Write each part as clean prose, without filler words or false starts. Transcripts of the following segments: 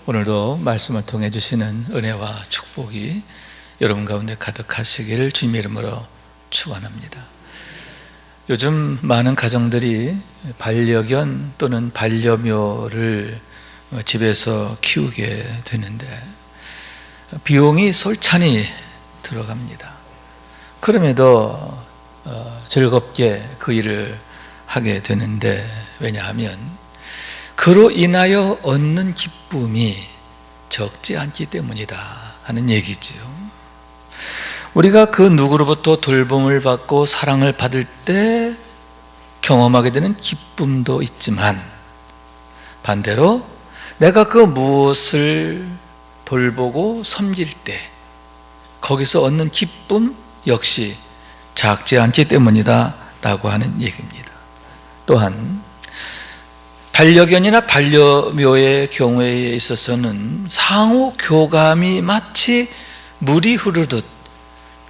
오늘도 말씀을 통해 주시는 은혜와 축복이 여러분 가운데 가득하시기를 주님의 이름으로 축원합니다. 요즘 많은 가정들이 반려견 또는 반려묘를 집에서 키우게 되는데 비용이 솔찬히 들어갑니다. 그럼에도 즐겁게 그 일을 하게 되는데, 왜냐하면 그로 인하여 얻는 기쁨이 적지 않기 때문이다 하는 얘기지요. 우리가 그 누구로부터 돌봄을 받고 사랑을 받을 때 경험하게 되는 기쁨도 있지만, 반대로 내가 그 무엇을 돌보고 섬길 때 거기서 얻는 기쁨 역시 작지 않기 때문이다 라고 하는 얘기입니다. 또한 반려견이나 반려묘의 경우에 있어서는 상호 교감이 마치 물이 흐르듯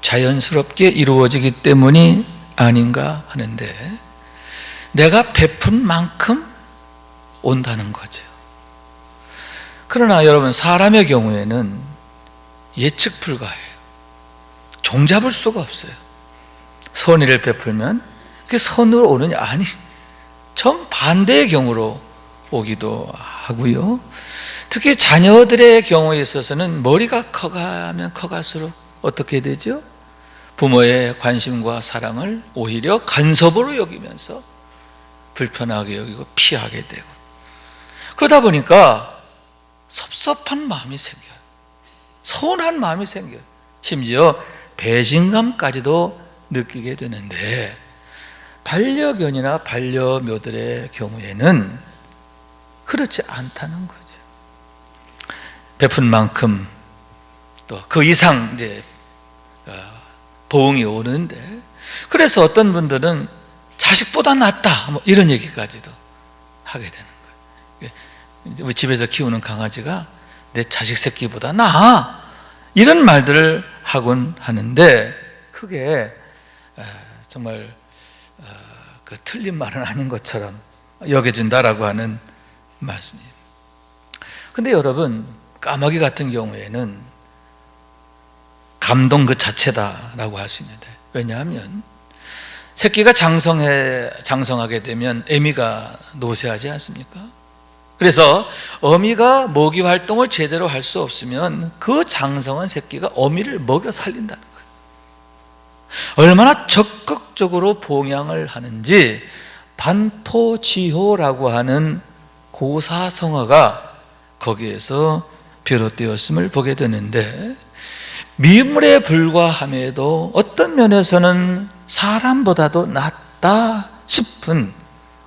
자연스럽게 이루어지기 때문이 아닌가 하는데, 내가 베푼 만큼 온다는 거죠. 그러나 여러분, 사람의 경우에는 예측 불가해요. 종잡을 수가 없어요. 선의를 베풀면 그게 선으로 오느냐? 아니, 정반대의 경우로 오기도 하고요. 특히 자녀들의 경우에 있어서는 머리가 커가면 커갈수록 어떻게 되죠? 부모의 관심과 사랑을 오히려 간섭으로 여기면서 불편하게 여기고 피하게 되고, 그러다 보니까 섭섭한 마음이 생겨요. 서운한 마음이 생겨요. 심지어 배신감까지도 느끼게 되는데, 반려견이나 반려묘들의 경우에는 그렇지 않다는 거죠. 베푼 만큼 또 그 이상 이제 보응이 오는데, 그래서 어떤 분들은 자식보다 낫다 뭐 이런 얘기까지도 하게 되는 거예요. 우리 집에서 키우는 강아지가 내 자식 새끼보다 나아, 이런 말들을 하곤 하는데, 그게 정말 그 틀린 말은 아닌 것처럼 여겨진다라고 하는 말씀입니다. 근데 여러분, 까마귀 같은 경우에는 감동 그 자체다라고 할 수 있는데, 왜냐하면 새끼가 장성하게 되면 어미가 노쇠하지 않습니까? 그래서 어미가 모기 활동을 제대로 할 수 없으면 그 장성한 새끼가 어미를 먹여 살린다는 거예요. 얼마나 적극적으로 봉양을 하는지 반포지호라고 하는 고사성어가 거기에서 비롯되었음을 보게 되는데, 미물에 불과함에도 어떤 면에서는 사람보다도 낫다 싶은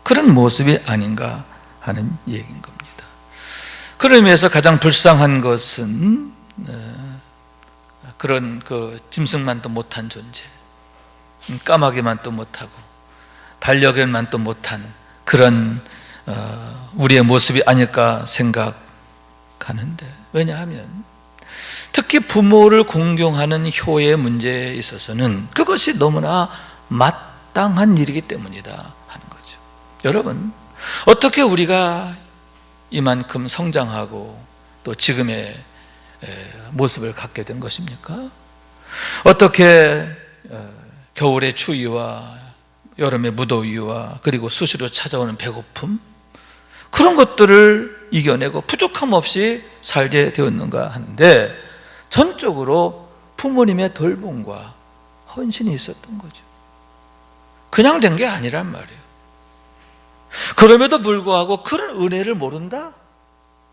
그런 모습이 아닌가 하는 얘기인 겁니다. 그런 의미에서 가장 불쌍한 것은 그런 그 짐승만도 못한 존재, 까마귀만도 못하고 반려견만도 못한 그런 우리의 모습이 아닐까 생각하는데, 왜냐하면 특히 부모를 공경하는 효의 문제에 있어서는 그것이 너무나 마땅한 일이기 때문이다 하는 거죠. 여러분, 어떻게 우리가 이만큼 성장하고 또 지금의 모습을 갖게 된 것입니까? 어떻게 겨울의 추위와 여름의 무더위와 그리고 수시로 찾아오는 배고픔, 그런 것들을 이겨내고 부족함 없이 살게 되었는가 하는데, 전적으로 부모님의 돌봄과 헌신이 있었던 거죠. 그냥 된 게 아니란 말이에요. 그럼에도 불구하고 그런 은혜를 모른다?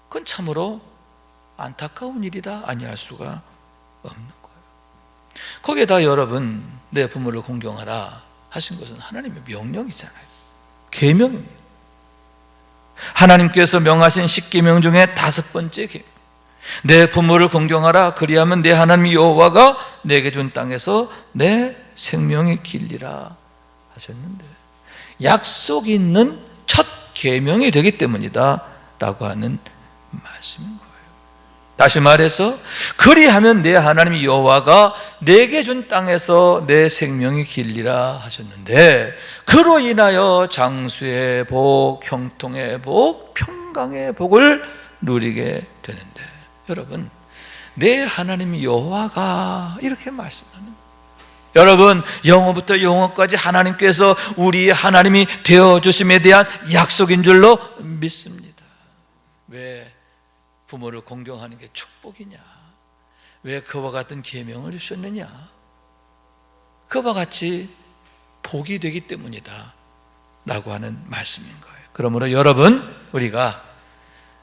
그건 참으로 안타까운 일이다 아니할 수가 없는 거예요. 거기에다 여러분, 내 부모를 공경하라 하신 것은 하나님의 명령이잖아요. 계명입니다. 하나님께서 명하신 10계명 중에 5번째 계명, 내 부모를 공경하라, 그리하면 내 하나님 여호와가 내게 준 땅에서 내 생명이 길리라 하셨는데, 약속 있는 첫 계명이 되기 때문이다 라고 하는 말씀인 거예요. 다시 말해서, 그리하면 내 하나님 여호와가 내게 준 땅에서 내 생명이 길리라 하셨는데, 그로 인하여 장수의 복, 형통의 복, 평강의 복을 누리게 되는데, 여러분, 내 하나님 여호와가 이렇게 말씀하는 거예요. 여러분, 영원부터 영원까지 하나님께서 우리 하나님이 되어주심에 대한 약속인 줄로 믿습니다. 왜 부모를 공경하는 게 축복이냐? 왜 그와 같은 계명을 주셨느냐? 그와 같이 복이 되기 때문이다 라고 하는 말씀인 거예요. 그러므로 여러분, 우리가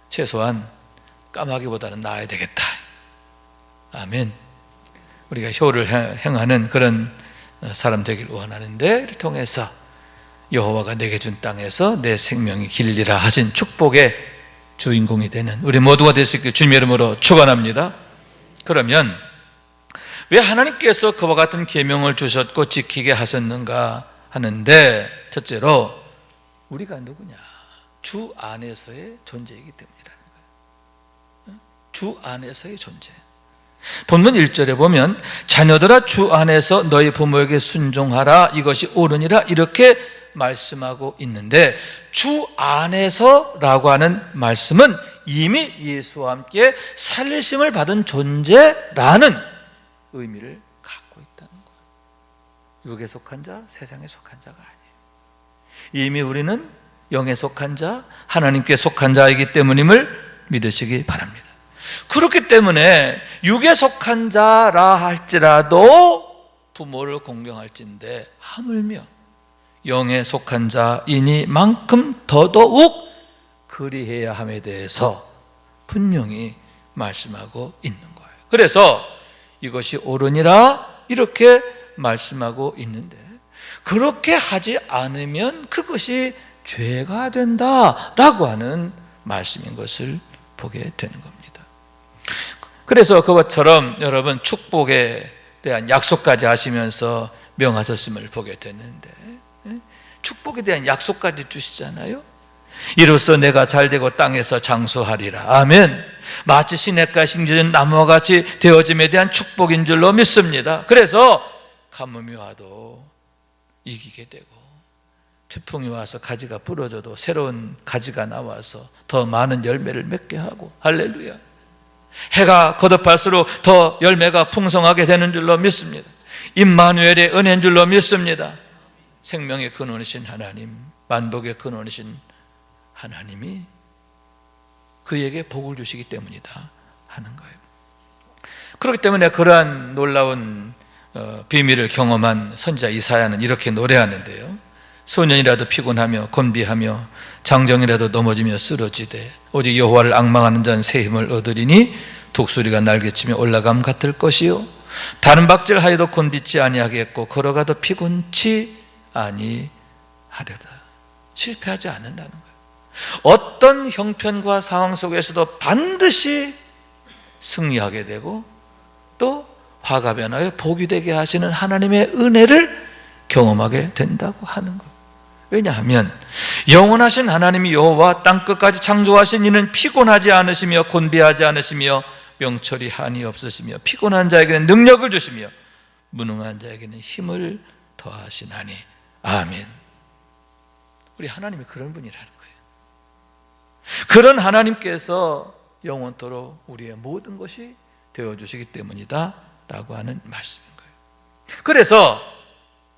최소한 까마귀보다는 나아야 되겠다. 아멘. 우리가 효를 행하는 그런 사람 되길 원하는데, 이를 통해서 여호와가 내게 준 땅에서 내 생명이 길리라 하신 축복의 주인공이 되는 우리 모두가 될 수 있길 주님의 이름으로 축원합니다. 그러면 왜 하나님께서 그와 같은 계명을 주셨고 지키게 하셨는가 하는데, 첫째로 우리가 누구냐? 주 안에서의 존재이기 때문이라는 거예요. 주 안에서의 존재. 본문 1절에 보면 자녀들아 주 안에서 너희 부모에게 순종하라, 이것이 옳으니라, 이렇게 말씀하고 있는데, 주 안에서라고 하는 말씀은 이미 예수와 함께 살리심을 받은 존재라는 의미를 갖고 있다는 거예요. 육에 속한 자, 세상에 속한 자가 아니에요. 이미 우리는 영에 속한 자, 하나님께 속한 자이기 때문임을 믿으시기 바랍니다. 그렇기 때문에 육에 속한 자라 할지라도 부모를 공경할진대 하물며 영에 속한 자이니만큼 더더욱 그리해야 함에 대해서 분명히 말씀하고 있는 거예요. 그래서 이것이 옳으니라 이렇게 말씀하고 있는데, 그렇게 하지 않으면 그것이 죄가 된다라고 하는 말씀인 것을 보게 되는 겁니다. 그래서 그것처럼 여러분, 축복에 대한 약속까지 하시면서 명하셨음을 보게 되는데, 축복에 대한 약속까지 주시잖아요. 이로써 내가 잘되고 땅에서 장수하리라. 아멘. 마치 시냇가에 심겨진 나무와 같이 되어짐에 대한 축복인 줄로 믿습니다. 그래서 가뭄이 와도 이기게 되고, 태풍이 와서 가지가 부러져도 새로운 가지가 나와서 더 많은 열매를 맺게 하고, 할렐루야. 해가 거듭할수록 더 열매가 풍성하게 되는 줄로 믿습니다. 임마누엘의 은혜인 줄로 믿습니다. 생명의 근원이신 하나님, 만복의 근원이신 하나님이 그에게 복을 주시기 때문이다 하는 거예요. 그렇기 때문에 그러한 놀라운 비밀을 경험한 선지자 이사야는 이렇게 노래하는데요. 소년이라도 피곤하며 곤비하며 장정이라도 넘어지며 쓰러지되 오직 여호와를 앙망하는 자는 새 힘을 얻으리니 독수리가 날개치며 올라감 같을 것이요 다른 박질하여도 곤비지 아니하겠고 걸어가도 피곤치 아니하려라. 실패하지 않는다는 거예요. 어떤 형편과 상황 속에서도 반드시 승리하게 되고 또 화가 변하여 복이 되게 하시는 하나님의 은혜를 경험하게 된다고 하는 거예요. 왜냐하면 영원하신 하나님이 여호와 땅끝까지 창조하신 이는 피곤하지 않으시며 곤비하지 않으시며 명철이 한이 없으시며 피곤한 자에게는 능력을 주시며 무능한 자에게는 힘을 더하시나니. 아멘. 우리 하나님이 그런 분이라는 거예요. 그런 하나님께서 영원토록 우리의 모든 것이 되어주시기 때문이다 라고 하는 말씀인 거예요. 그래서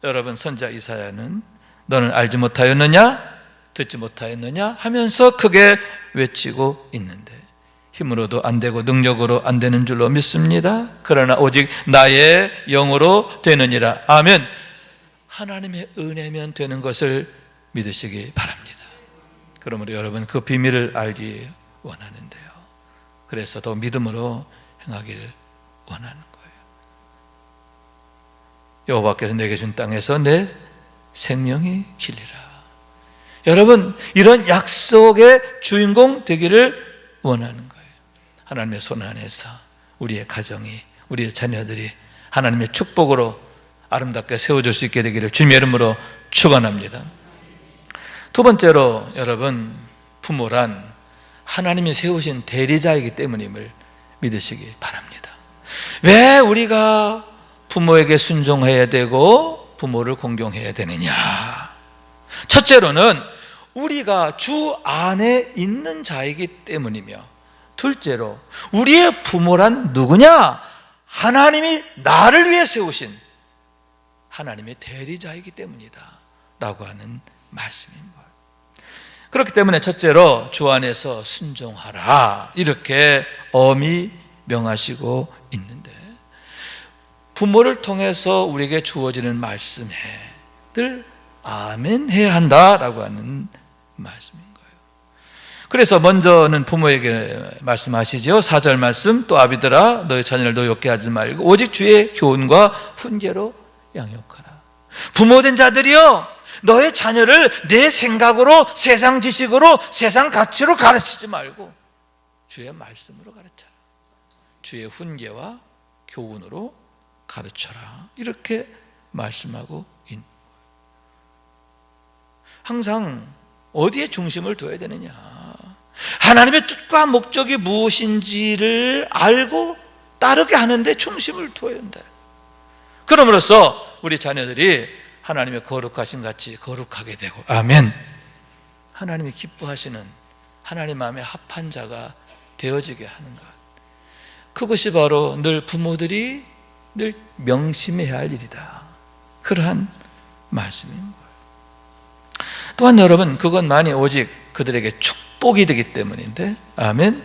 여러분, 선지자 이사야는 너는 알지 못하였느냐 듣지 못하였느냐 하면서 크게 외치고 있는데, 힘으로도 안 되고 능력으로 안 되는 줄로 믿습니다. 그러나 오직 나의 영으로 되느니라. 아멘. 하나님의 은혜면 되는 것을 믿으시기 바랍니다. 그러므로 여러분, 그 비밀을 알기 원하는데요, 그래서 더 믿음으로 행하기를 원하는 거예요. 여호와께서 내게 준 땅에서 내 생명이 길리라. 여러분, 이런 약속의 주인공 되기를 원하는 거예요. 하나님의 손 안에서 우리의 가정이, 우리의 자녀들이 하나님의 축복으로 아름답게 세워질 수 있게 되기를 주님의 이름으로 축원합니다. 두 번째로 여러분, 부모란 하나님이 세우신 대리자이기 때문임을 믿으시기 바랍니다. 왜 우리가 부모에게 순종해야 되고 부모를 공경해야 되느냐? 첫째로는 우리가 주 안에 있는 자이기 때문이며, 둘째로 우리의 부모란 누구냐? 하나님이 나를 위해 세우신 하나님의 대리자이기 때문이다 라고 하는 말씀인 거예요. 그렇기 때문에 첫째로 주 안에서 순종하라 이렇게 엄히 명하시고 있는데, 부모를 통해서 우리에게 주어지는 말씀에 늘 아멘 해야 한다라고 하는 말씀인 거예요. 그래서 먼저는 부모에게 말씀하시죠. 4절 말씀, 또 아비들아 너희 자녀를 노엽게 하지 말고 오직 주의 교훈과 훈계로 양육하라. 부모된 자들이여, 너의 자녀를 내 생각으로, 세상 지식으로, 세상 가치로 가르치지 말고 주의 말씀으로 가르쳐라. 주의 훈계와 교훈으로 가르쳐라. 이렇게 말씀하고 있는 거예요. 항상 어디에 중심을 둬야 되느냐? 하나님의 뜻과 목적이 무엇인지를 알고 따르게 하는데 중심을 둬야 한다. 그럼으로써 우리 자녀들이 하나님의 거룩하신 같이 거룩하게 되고, 아멘, 하나님이 기뻐하시는 하나님 마음에 합한 자가 되어지게 하는 것, 그것이 바로 늘 부모들이 늘 명심해야 할 일이다. 그러한 말씀인 거예요. 또한 여러분, 그것만이 오직 그들에게 축복이 되기 때문인데, 아멘.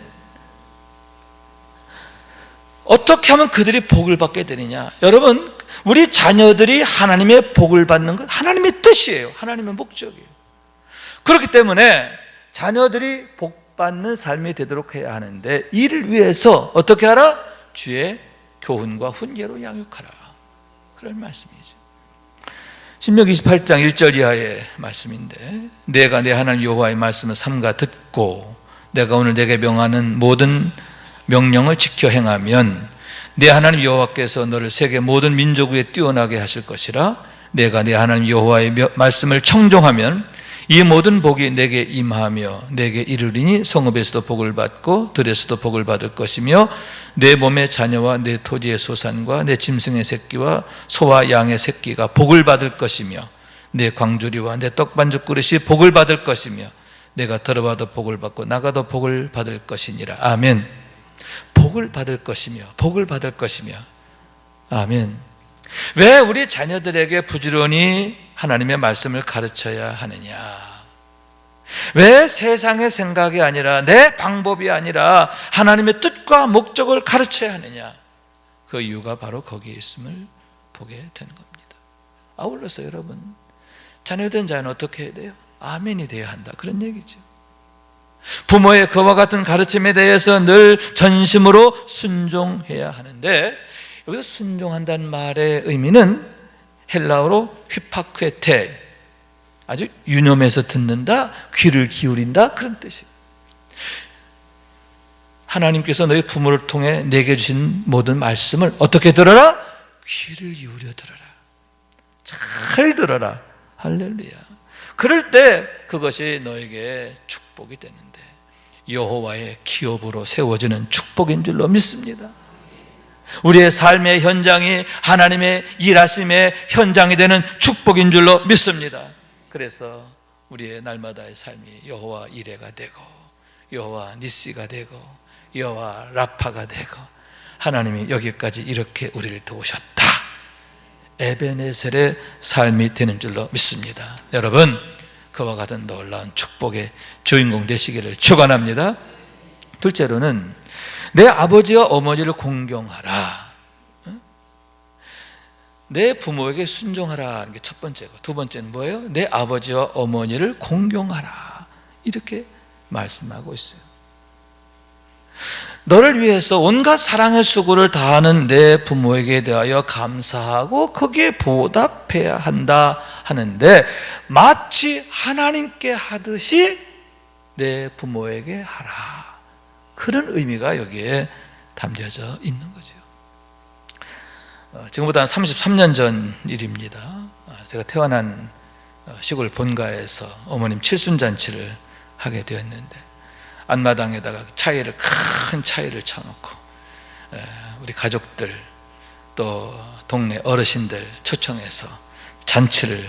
어떻게 하면 그들이 복을 받게 되느냐? 여러분, 우리 자녀들이 하나님의 복을 받는 것, 하나님의 뜻이에요. 하나님의 목적이에요. 그렇기 때문에 자녀들이 복 받는 삶이 되도록 해야 하는데, 이를 위해서 어떻게 하라? 주의 교훈과 훈계로 양육하라. 그런 말씀이죠. 신명기 28장 1절 이하의 말씀인데, 내가 내 하나님 여호와의 말씀을 삼가 듣고 내가 오늘 내게 명하는 모든 명령을 지켜 행하면 내 하나님 여호와께서 너를 세계 모든 민족 위에 뛰어나게 하실 것이라. 내가 내 하나님 여호와의 말씀을 청종하면 이 모든 복이 내게 임하며 내게 이르리니 성읍에서도 복을 받고 들에서도 복을 받을 것이며 내 몸의 자녀와 내 토지의 소산과 내 짐승의 새끼와 소와 양의 새끼가 복을 받을 것이며 내 광주리와 내 떡반죽 그릇이 복을 받을 것이며 내가 들어와도 복을 받고 나가도 복을 받을 것이니라. 아멘. 복을 받을 것이며 복을 받을 것이며, 아멘. 왜 우리 자녀들에게 부지런히 하나님의 말씀을 가르쳐야 하느냐? 왜 세상의 생각이 아니라 내 방법이 아니라 하나님의 뜻과 목적을 가르쳐야 하느냐? 그 이유가 바로 거기에 있음을 보게 되는 겁니다. 아울러서 여러분, 자녀된 자는 어떻게 해야 돼요? 아멘이 되어야 한다, 그런 얘기죠. 부모의 그와 같은 가르침에 대해서 늘 전심으로 순종해야 하는데, 여기서 순종한다는 말의 의미는 헬라어로 휘파크에테, 아주 유념해서 듣는다, 귀를 기울인다, 그런 뜻이에요. 하나님께서 너희 부모를 통해 내게 주신 모든 말씀을 어떻게 들어라? 귀를 기울여 들어라. 잘 들어라. 할렐루야. 그럴 때 그것이 너에게 축복이 되는데, 여호와의 기업으로 세워지는 축복인 줄로 믿습니다. 우리의 삶의 현장이 하나님의 일하심의 현장이 되는 축복인 줄로 믿습니다. 그래서 우리의 날마다의 삶이 여호와 이레가 되고 여호와 니시가 되고 여호와 라파가 되고, 하나님이 여기까지 이렇게 우리를 도우셨다, 에베네셀의 삶이 되는 줄로 믿습니다. 여러분, 그와 같은 놀라운 축복의 주인공 되시기를 축원합니다. 둘째로는 내 아버지와 어머니를 공경하라. 내 부모에게 순종하라 하는 게 첫 번째고, 두 번째는 뭐예요? 내 아버지와 어머니를 공경하라, 이렇게 말씀하고 있어요. 너를 위해서 온갖 사랑의 수고를 다하는 내 부모에게 대하여 감사하고 거기에 보답해야 한다 하는데, 마치 하나님께 하듯이 내 부모에게 하라, 그런 의미가 여기에 담겨져 있는 거죠. 지금보다 한 33년 전 일입니다. 제가 태어난 시골 본가에서 어머님 칠순잔치를 하게 되었는데, 앞마당에다가 큰 차이를 쳐놓고 우리 가족들 또 동네 어르신들 초청해서 잔치를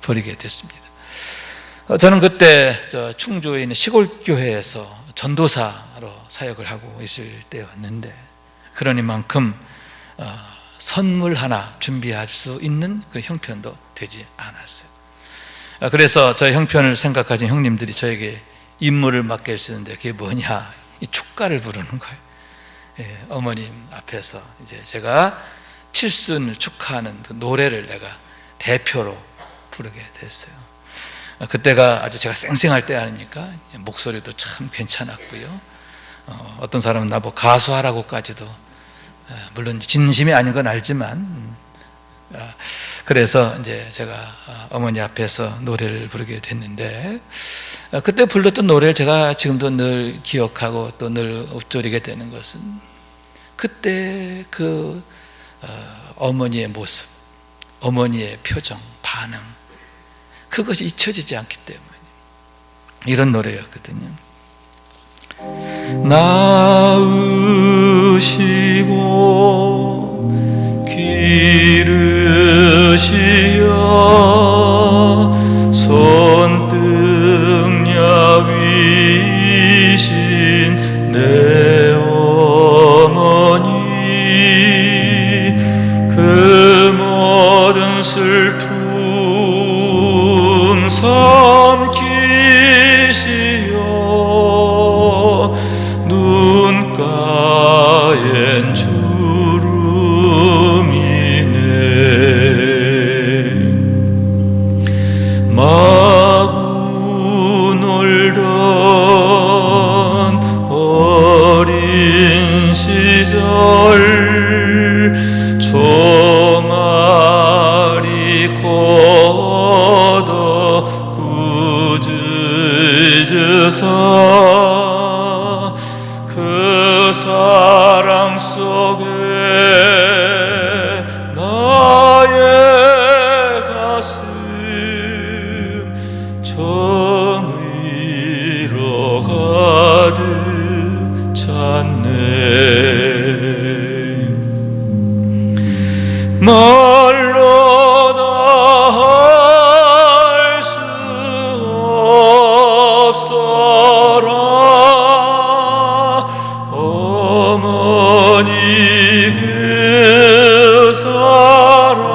벌이게 됐습니다. 저는 그때 충주에 있는 시골 교회에서 전도사로 사역을 하고 있을 때였는데, 그러니만큼 선물 하나 준비할 수 있는 그 형편도 되지 않았어요. 그래서 저희 형편을 생각하신 형님들이 저에게 임무를 맡겨주시는데, 그게 뭐냐, 이 축가를 부르는 거예요. 어머님 앞에서 이제 제가 칠순을 축하하는 그 노래를 내가 대표로 부르게 됐어요. 그때가 아주 제가 쌩쌩할 때 아닙니까? 목소리도 참 괜찮았고요. 어떤 사람은 나보고 가수하라고까지도, 물론 진심이 아닌 건 알지만, 그래서 이제 제가 어머니 앞에서 노래를 부르게 됐는데, 그때 불렀던 노래를 제가 지금도 늘 기억하고 또 늘 읊조리게 되는 것은, 그때 그 어머니의 모습, 어머니의 표정, 반응, 그것이 잊혀지지 않기 때문에 이런 노래였거든요. 낳으시고 기르시어 손등야 위신 내 어머니, 그 모든 슬픔 삼키시어 눈가엔 주름이네. 마구 놀던 어린 시절 종아리 걷어 꾸짖으사 그 사랑 속에 나의 가슴 정의로 가득 찼네. 말로 다 할 수 없어라. 어머니 그 사랑,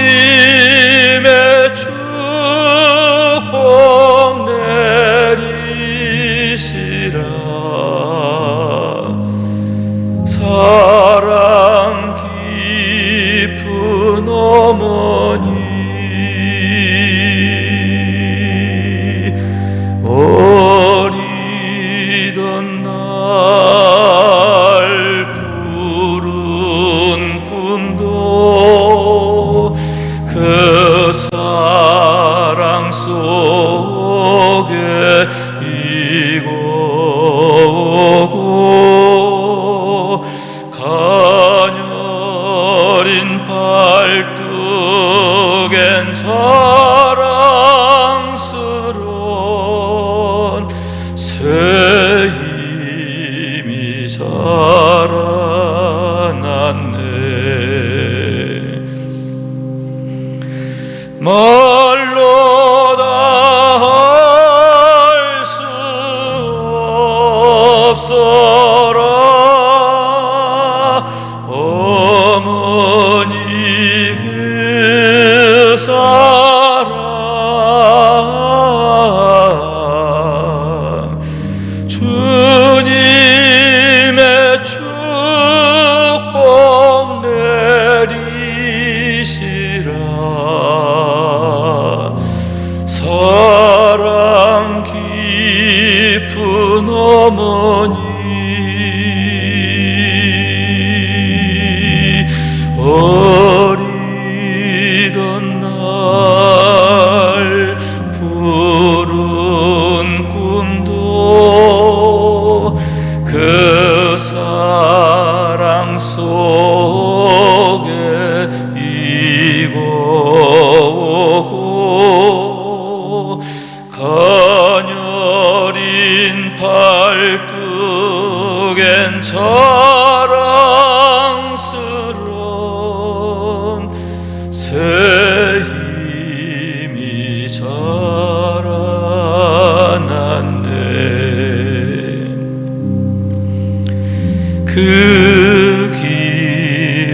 주님의 축복 내리시라. 사랑 깊은 어머니, 어리던 날 부른 꿈도 그 사랑 속에 이고고, 가녀린 발뚝엔 사랑스러운 새 힘이 자라났네. 말로 다 할 수 없어라. 어머니 그 사랑, 주님의 축복 내리시라. 사랑 깊은 어머니, 어리던 날 부른 꿈도 그 사랑 속에 이고고, 가녀린 발뚝엔 자랑스러운 새 그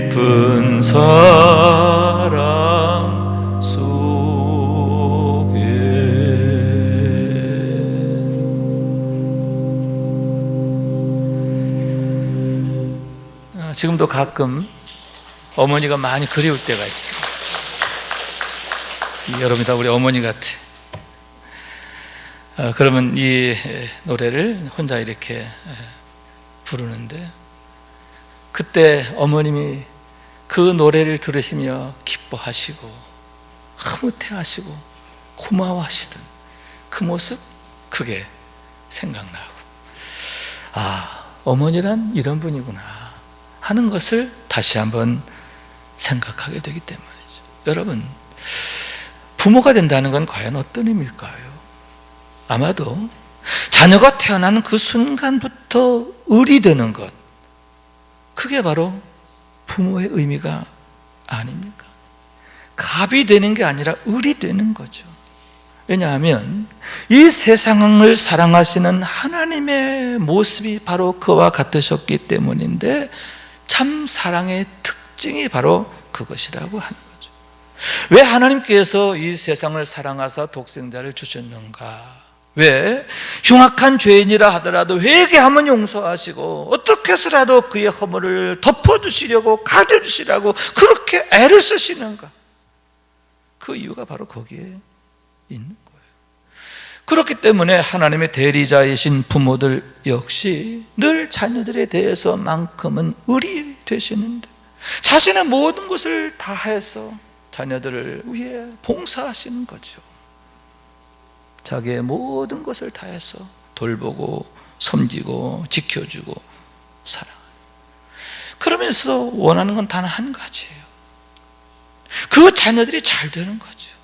깊은 사랑 속에 지금도 가끔 어머니가 많이 그리울 때가 있어요. 여러분이 다 우리 어머니 같아. 그러면 이 노래를 혼자 이렇게 부르는데, 그때 어머님이 그 노래를 들으시며 기뻐하시고 흐뭇해하시고 고마워하시던 그 모습, 그게 생각나고, 아, 어머니란 이런 분이구나 하는 것을 다시 한번 생각하게 되기 때문이죠. 여러분, 부모가 된다는 건 과연 어떤 의미일까요? 아마도 자녀가 태어나는 그 순간부터 을이 되는 것, 그게 바로 부모의 의미가 아닙니까? 갑이 되는 게 아니라 을이 되는 거죠. 왜냐하면 이 세상을 사랑하시는 하나님의 모습이 바로 그와 같으셨기 때문인데, 참 사랑의 특징이 바로 그것이라고 하는 거죠. 왜 하나님께서 이 세상을 사랑하사 독생자를 주셨는가? 왜 흉악한 죄인이라 하더라도 회개하면 용서하시고 어떻게 해서라도 그의 허물을 덮어주시려고, 가려주시라고 그렇게 애를 쓰시는가? 그 이유가 바로 거기에 있는 거예요. 그렇기 때문에 하나님의 대리자이신 부모들 역시 늘 자녀들에 대해서만큼은 을이 되시는데, 자신의 모든 것을 다해서 자녀들을 위해 봉사하시는 거죠. 자기의 모든 것을 다해서 돌보고 섬기고 지켜주고 사랑하는, 그러면서 원하는 건 단 한 가지예요. 그 자녀들이 잘 되는 거죠.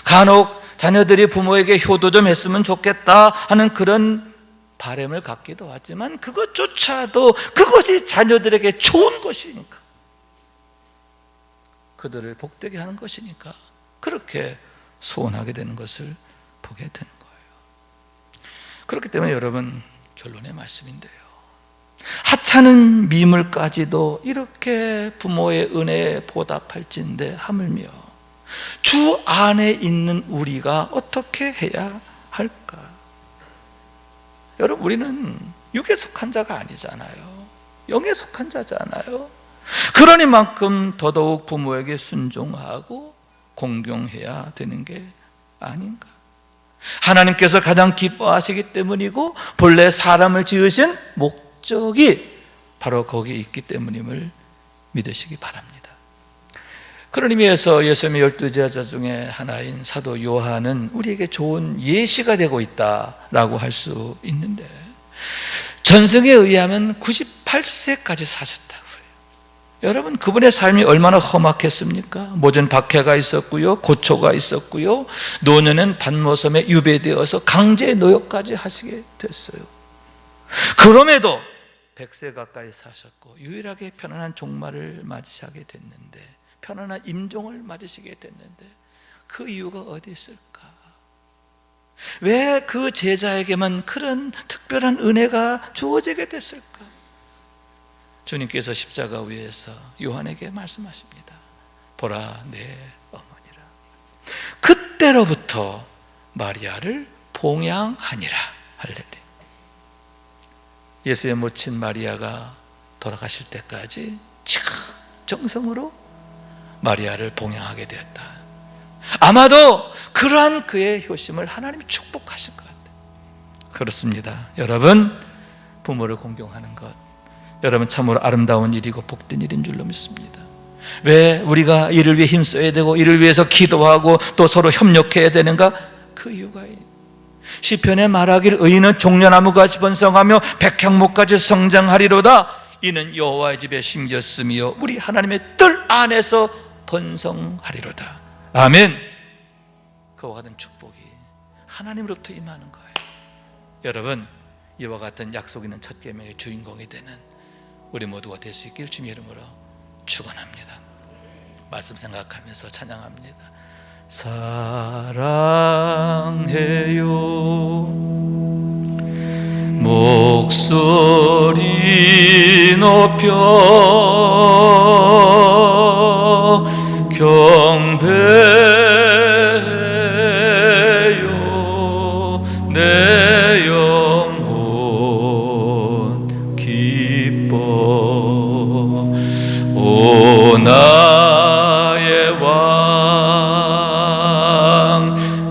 간혹 자녀들이 부모에게 효도 좀 했으면 좋겠다 하는 그런 바람을 갖기도 하지만, 그것조차도 그것이 자녀들에게 좋은 것이니까, 그들을 복되게 하는 것이니까 그렇게 소원하게 되는 것을 보게 되는 거예요. 그렇기 때문에 여러분, 결론의 말씀인데요, 하찮은 미물까지도 이렇게 부모의 은혜에 보답할진대 하물며 주 안에 있는 우리가 어떻게 해야 할까? 여러분, 우리는 육에 속한 자가 아니잖아요. 영에 속한 자잖아요. 그러니만큼 더더욱 부모에게 순종하고 공경해야 되는 게 아닌가? 하나님께서 가장 기뻐하시기 때문이고, 본래 사람을 지으신 목적이 바로 거기에 있기 때문임을 믿으시기 바랍니다. 그런 의미에서 예수님의 12제자 중에 하나인 사도 요한은 우리에게 좋은 예시가 되고 있다라고 할 수 있는데, 전승에 의하면 98세까지 사셨다고 해요. 여러분, 그분의 삶이 얼마나 험악했습니까? 모전 박해가 있었고요, 고초가 있었고요, 노년은 반모섬에 유배되어서 강제 노역까지 하시게 됐어요. 그럼에도 100세 가까이 사셨고 유일하게 편안한 종말을 맞이하게 됐는데, 편안한 임종을 맞으시게 됐는데, 그 이유가 어디 있을까? 왜 그 제자에게만 그런 특별한 은혜가 주어지게 됐을까? 주님께서 십자가 위에서 요한에게 말씀하십니다. 보라, 내 어머니라. 그때로부터 마리아를 봉양하니라. 할렐루야. 예수의 모친 마리아가 돌아가실 때까지 정성으로 마리아를 봉양하게 되었다. 아마도 그러한 그의 효심을 하나님이 축복하실 것 같아요. 그렇습니다. 여러분, 부모를 공경하는 것, 여러분 참으로 아름다운 일이고 복된 일인 줄로 믿습니다. 왜 우리가 이를 위해 힘써야 되고 이를 위해서 기도하고 또 서로 협력해야 되는가? 그 이유가 시편에 말하기를 의인은 종려나무같이 번성하며 백향목같이 성장하리로다. 이는 여호와의 집에 심겼으며 우리 하나님의 뜰 안에서 번성하리로다. 아멘. 그와 같은 축복이 하나님으로부터 임하는 거예요. 여러분, 이와 같은 약속 있는 첫 계명의 주인공이 되는 우리 모두가 될 수 있길 주님의 이름으로 축원합니다. 말씀 생각하면서 찬양합니다. 사랑해요 목소리 높여 경배요 내 영혼 기뻐 오 나의 왕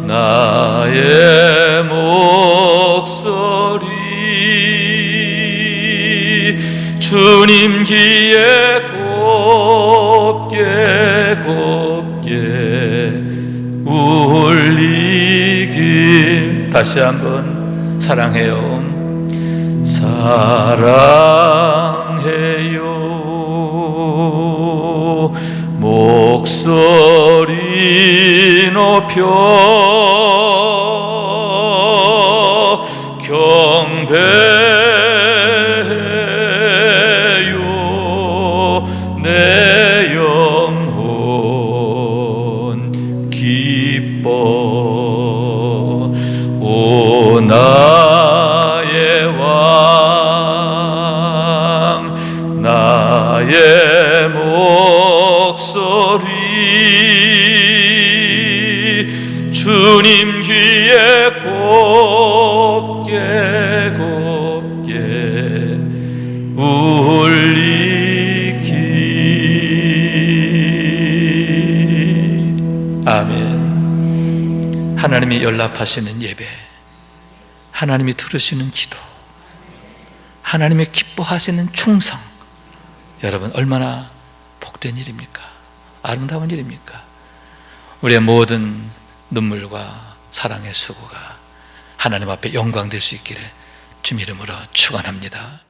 나의 목소리 주님 귀에 곱게 울리길 다시 한번 사랑해요 사랑해요 목소리 높여 경배요 내 영혼 기뻐 오 나의 왕 나의 목소리 주님 귀에 곱게 울리기 아멘. 하나님이 연락하시는 예배, 하나님이 들으시는 기도, 하나님이 기뻐하시는 충성, 여러분 얼마나 복된 일입니까? 아름다운 일입니까? 우리의 모든 눈물과 사랑의 수고가 하나님 앞에 영광될 수 있기를 주님 이름으로 축원합니다.